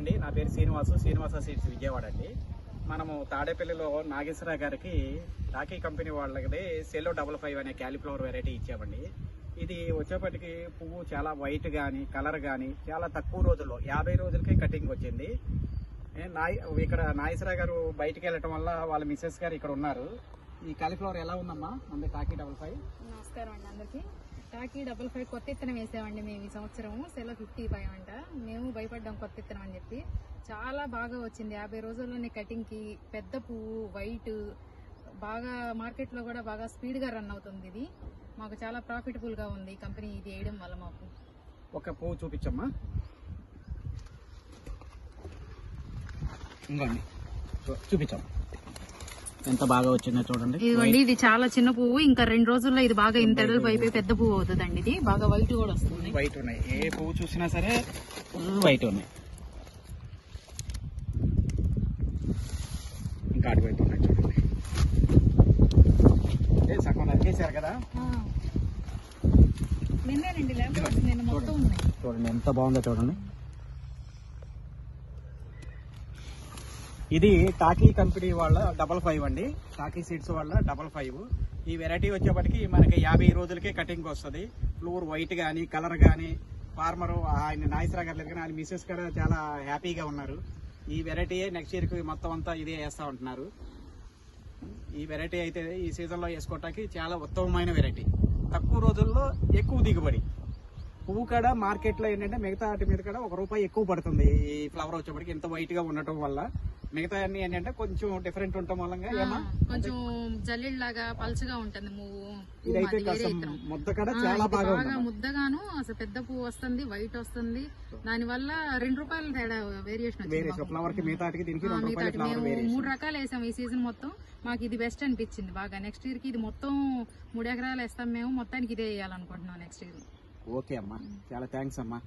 అండి, నా పేరు శ్రీనివాస సీడ్స్ విజయవాడ అండి. మనము తాడేపల్లిలో నాగేశ్వరరావు గారికి రాఖీ కంపెనీ వాళ్ళకి సెలో 55 అనే క్యాలీఫ్లవర్ వెరైటీ ఇచ్చామండి. ఇది వచ్చేప్పటికి పువ్వు చాలా వైట్ కానీ కలర్ కానీ చాలా తక్కువ రోజుల్లో 50 రోజులకే కటింగ్ వచ్చింది. ఇక్కడ నాగేశ్వరరావు గారు బయటికి వెళ్ళటం వల్ల వాళ్ళ మిస్సెస్ గారు ఇక్కడ ఉన్నారు. ఈ కాలీఫ్లవర్ ఎలా ఉందమ్మా? మన టాకీ 55. నమస్కారం అండి అందరికి. టాకీ 55 కొత్త ఇత్తనం వేసామండి మేము ఈ సంవత్సరం. సెలో 55 అంట. మేము భయపడ్డాం కొత్త ఇత్తనం అని చెప్పి. చాలా బాగా వచ్చింది. 50 రోజుల్లోనే కటింగ్ కి పెద్ద పువ్వు వైట్ బాగా మార్కెట్ లో కూడా బాగా స్పీడ్ గా రన్ అవుతుంది. ఇది మాకు చాలా ప్రాఫిటబుల్ గా ఉంది కంపెనీ ఇది వేయడం వల్ల. మాకు ఒక పువ్వు చూపించమ్మా. ఇంకోండి చూపించమ్మా, ఎంత బాగా వచ్చిందో చూడండి. ఇదిగోండి, ఇది చాలా చిన్న పువ్వు. ఇంకా 2 రోజుల్లో ఇది బాగా ఇంత ఎడల్పు అయిపోయి పెద్ద పువ్వు అవుతుందండి. ఇది బాగా వైట్ కూడా వస్తుంది. వైట్ ఉన్నాయి, ఏ పువ్వు చూసినా సరే వైట్ ఉన్నాయి. ఇంకా అటు వైపు ఉన్నాయి చూడండి. సగం నరికేశారు కదా. నిన్నేనండి లేకపోతే నేను మొత్తం ఉన్నాయి. చూడండి ఎంత బాగుందో చూడండి. ఇది టాకీ కంపెనీ వాళ్ళ 55 అండి. టాకీ సీడ్స్ వాళ్ళ 55. ఈ వెరైటీ వచ్చేప్పటికి మనకి 50 రోజులకే కటింగ్ వస్తుంది. ఫ్లూర్ వైట్ కానీ కలర్ కానీ ఫార్మర్ ఆయన నాగేశ్వరరావు గారు లేదు కానీ ఆయన మిస్సెస్ గారు చాలా హ్యాపీగా ఉన్నారు. ఈ వెరైటీ నెక్స్ట్ ఇయర్ కి మొత్తం అంతా ఇదే వేస్తా ఉంటున్నారు. ఈ వెరైటీ అయితే ఈ సీజన్ లో వేసుకోవటానికి చాలా ఉత్తమమైన వెరైటీ. తక్కువ రోజుల్లో ఎక్కువ దిగుబడి. పువ్వు కాడ మార్కెట్ లో ఏంటంటే మిగతా వాటి మీద కూడా ₹1 ఎక్కువ పడుతుంది. ఈ ఫ్లవర్ వచ్చేప్పటికి ఇంత వైట్ గా ఉండటం వల్ల మిగతా అన్ని ఏంటంటే కొంచెం డిఫరెంట్ ఉండటం వల్ల కొంచెం జల్లిలాగా పలుచగా ఉంటుంది పువ్వు. ఇదైతే ముద్ద కూడా చాలా బాగా ముద్దగాను అసలు పెద్ద పువ్వు వస్తుంది, వైట్ వస్తుంది. దాని వల్ల ₹2 తేడా వేరియేషన్ వచ్చింది. ఫ్లవర్ కి మిగతా దీనికి మేము 3 రకాలు వేసాం ఈ సీజన్ మొత్తం. మాకు ఇది బెస్ట్ అనిపించింది బాగా. నెక్స్ట్ ఇయర్ కి ఇది మొత్తం 3 ఎకరాలు వేస్తాం మేము. మొత్తానికి ఇదే వేయాలనుకుంటున్నాం నెక్స్ట్ ఇయర్. ఓకే అమ్మా, చాలా థ్యాంక్స్ అమ్మా.